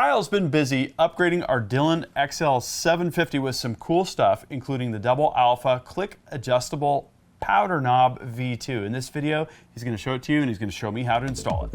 Kyle's been busy upgrading our Dillon XL-750 with some cool stuff, including the double alpha click adjustable powder knob V2. In this video, he's going to show it to you and he's going to show me how to install it.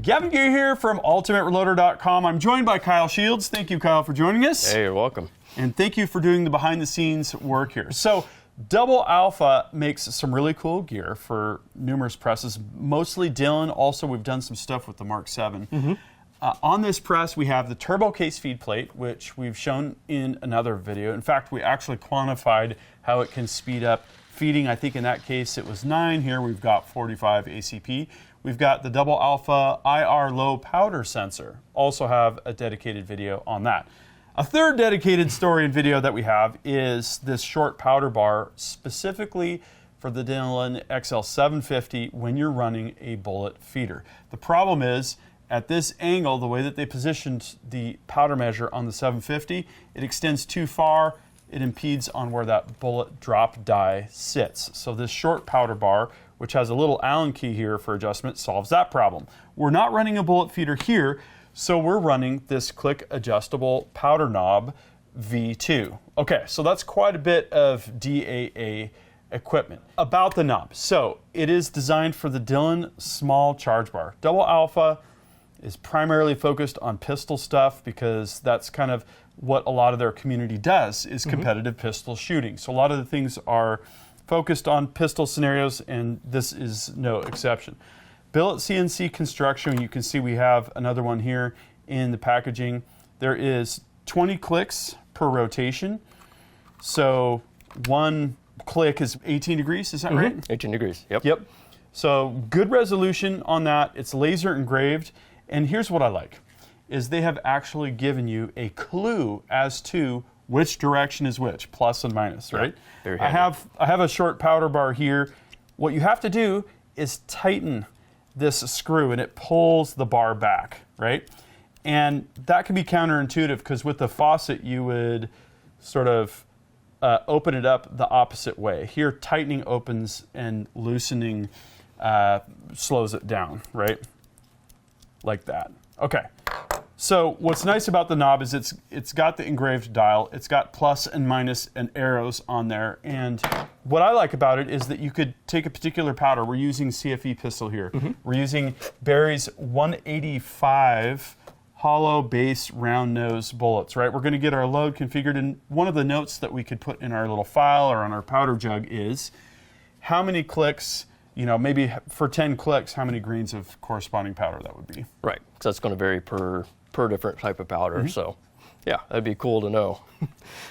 Gavin Gear here from UltimateReloader.com. I'm joined by Kyle Shields. Thank you, Kyle, for joining us. Hey, you're welcome. And thank you for doing the behind-the-scenes work here. So, Double Alpha makes some really cool gear for numerous presses, mostly Dillon. Also, we've done some stuff with the Mark 7. On this press, we have the turbo case feed plate, which we've shown in another video. In fact, we actually quantified how it can speed up feeding. I think in that case it was 9. Here we've got 45 ACP. We've got the Double Alpha IR low powder sensor. Also have a dedicated video on that. A third dedicated story and video that we have is this short powder bar specifically for the Dillon XL-750 when you're running a bullet feeder. The problem is, at this angle, the way that they positioned the powder measure on the 750, it extends too far. It impedes on where that bullet drop die sits. So this short powder bar, which has a little Allen key here for adjustment, solves that problem. We're not running a bullet feeder here, so we're running this click adjustable powder knob V2. Okay, so that's quite a bit of DAA equipment. About the knob, so it is designed for the Dillon small charge bar. Double Alpha is primarily focused on pistol stuff because that's kind of what a lot of their community does, is competitive pistol shooting. So a lot of the things are focused on pistol scenarios, and this is no exception. Billet CNC construction, you can see we have another one here in the packaging. There is 20 clicks per rotation. So one click is 18 degrees, is that right? 18 degrees, yep. Yep. So good resolution on that. It's laser engraved. And here's what I like, is they have actually given you a clue as to which direction is which, plus and minus, right? Very I have a short powder bar here. What you have to do is tighten this screw and it pulls the bar back, right? And that can be counterintuitive because with the faucet you would sort of open it up the opposite way. Here, tightening opens and loosening slows it down, right? Like that. Okay. So what's nice about the knob is it's got the engraved dial. It's got plus and minus and arrows on there. And what I like about it is that you could take a particular powder. We're using CFE-Pistol here. We're using Barry's 185 hollow base round nose bullets, right? We're going to get our load configured, and one of the notes that we could put in our little file or on our powder jug is how many clicks, you know, maybe for 10 clicks, how many grains of corresponding powder that would be. Right, because that's going to vary per different type of powder. So, yeah, that'd be cool to know.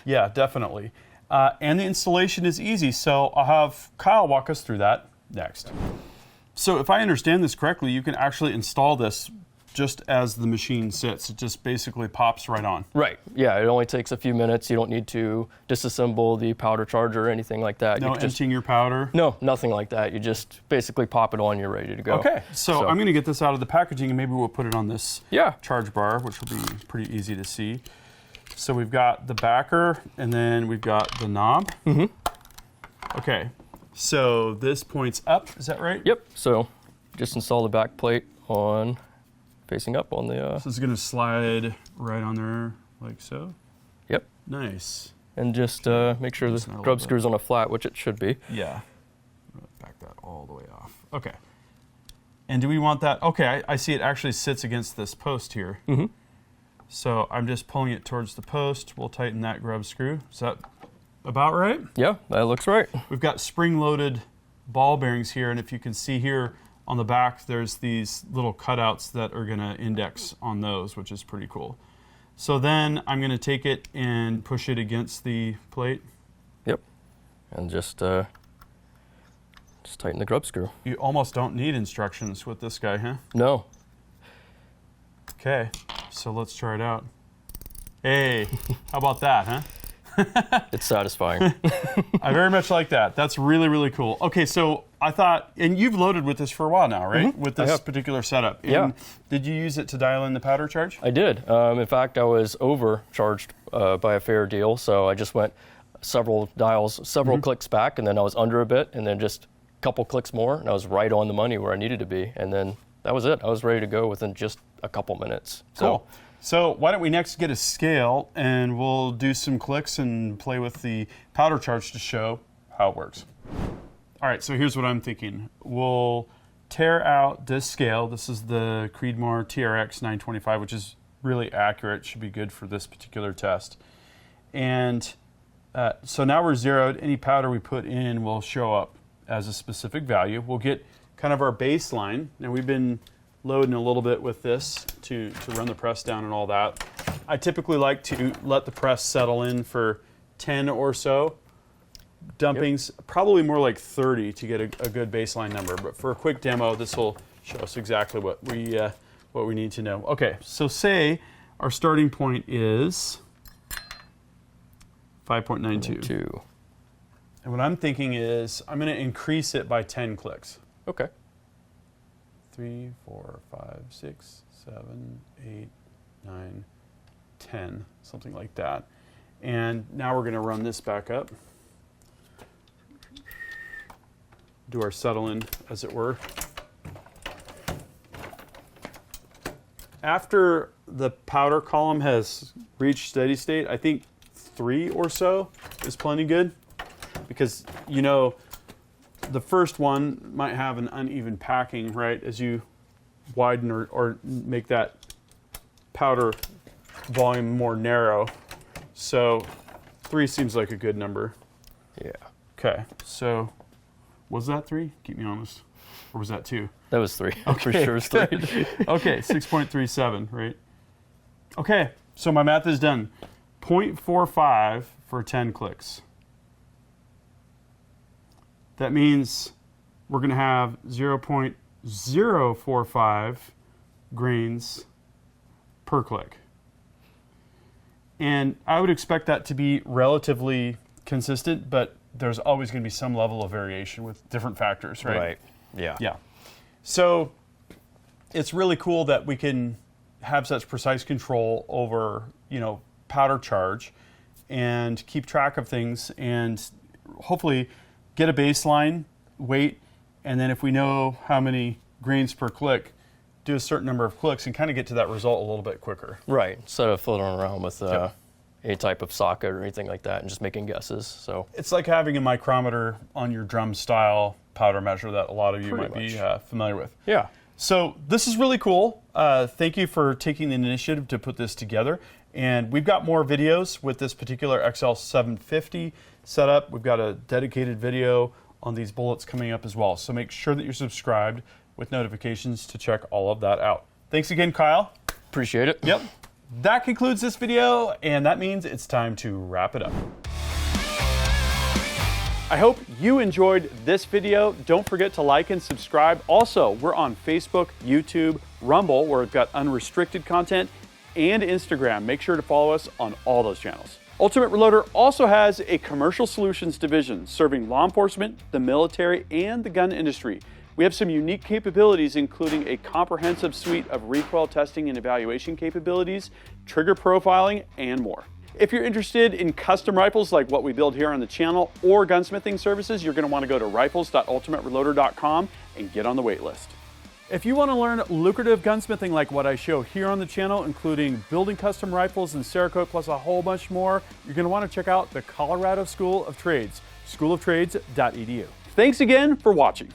Yeah, definitely. And the installation is easy, so I'll have Kyle walk us through that next. So if I understand this correctly, you can actually install this just as the machine sits. It just basically pops right on. Right, yeah, it only takes a few minutes. You don't need to disassemble the powder charger or anything like that. No emptying your powder? No, nothing like that. You just basically pop it on, you're ready to go. Okay, so I'm going to get this out of the packaging and maybe we'll put it on this charge bar, which will be pretty easy to see. So we've got the backer and then we've got the knob. Okay, so this points up, is that right? Yep, so just install the back plate on facing up on the... So it's going to slide right on there like so? Yep. Nice. And just make sure the grub screw's on a flat, which it should be. Yeah. I'm going to back that all the way off. Okay. And do we want that? Okay, I see it actually sits against this post here. So I'm just pulling it towards the post. We'll tighten that grub screw. Is that about right? Yeah, that looks right. We've got spring-loaded ball bearings here, and if you can see here, on the back, there's these little cutouts that are going to index on those, which is pretty cool. So then I'm going to take it and push it against the plate. Yep. And just tighten the grub screw. You almost don't need instructions with this guy, huh? No. Okay, so let's try it out. Hey, how about that, huh? It's satisfying. I very much like that. That's really, really cool. Okay, so I thought, and you've loaded with this for a while now, right? With this particular setup. And did you use it to dial in the powder charge? I did. In fact, I was overcharged by a fair deal, so I just went several dials, several clicks back, and then I was under a bit, and then just a couple clicks more, and I was right on the money where I needed to be, and then that was it. I was ready to go within just a couple minutes. Cool. So why don't we next get a scale and we'll do some clicks and play with the powder charge to show how it works. All right, so here's what I'm thinking. We'll tear out this scale. This is the Creedmoor TRX 925, which is really accurate. Should be good for this particular test. And so now we're zeroed. Any powder we put in will show up as a specific value. We'll get kind of our baseline. Now we've been loading a little bit with this to run the press down and all that. I typically like to let the press settle in for 10 or so dumpings, probably more like 30 to get a good baseline number. But for a quick demo, this will show us exactly what we need to know. Okay, so say our starting point is 5.92. And what I'm thinking is I'm going to increase it by 10 clicks. Okay. 3, 4, 5, 6, 7, 8, 9, 10, something like that. And now we're going to run this back up. Do our settle in, as it were. After the powder column has reached steady state, I think 3 or so is plenty good, because you know the first one might have an uneven packing, right? As you widen or make that powder volume more narrow. So 3 seems like a good number. Yeah. Okay, so was that 3? Keep me honest. Or was that 2? That was 3. Okay. For sure it was 3. Okay, 6.37, right? Okay, so my math is done. 0.45 for 10 clicks. That means we're going to have 0.045 grains per click. And I would expect that to be relatively consistent, but there's always going to be some level of variation with different factors, right? Right. Yeah. Yeah. So it's really cool that we can have such precise control over, powder charge and keep track of things and hopefully get a baseline weight, and then if we know how many grains per click, do a certain number of clicks and kind of get to that result a little bit quicker. Right. Instead of floating around with a type of socket or anything like that and just making guesses. So it's like having a micrometer on your drum style powder measure that a lot of you might be familiar with. Yeah. So this is really cool. Thank you for taking the initiative to put this together. And we've got more videos with this particular XL-750 setup. We've got a dedicated video on these bullets coming up as well. So make sure that you're subscribed with notifications to check all of that out. Thanks again, Kyle. Appreciate it. Yep. That concludes this video, and that means it's time to wrap it up. I hope you enjoyed this video. Don't forget to like and subscribe. Also, we're on Facebook, YouTube, Rumble, where we've got unrestricted content, and Instagram. Make sure to follow us on all those channels. Ultimate Reloader also has a commercial solutions division serving law enforcement, the military, and the gun industry. We have some unique capabilities, including a comprehensive suite of recoil testing and evaluation capabilities, trigger profiling, and more. If you're interested in custom rifles like what we build here on the channel or gunsmithing services, you're going to want to go to rifles.ultimatereloader.com and get on the wait list. If you want to learn lucrative gunsmithing like what I show here on the channel, including building custom rifles and Cerakote plus a whole bunch more, you're going to want to check out the Colorado School of Trades, schooloftrades.edu. Thanks again for watching.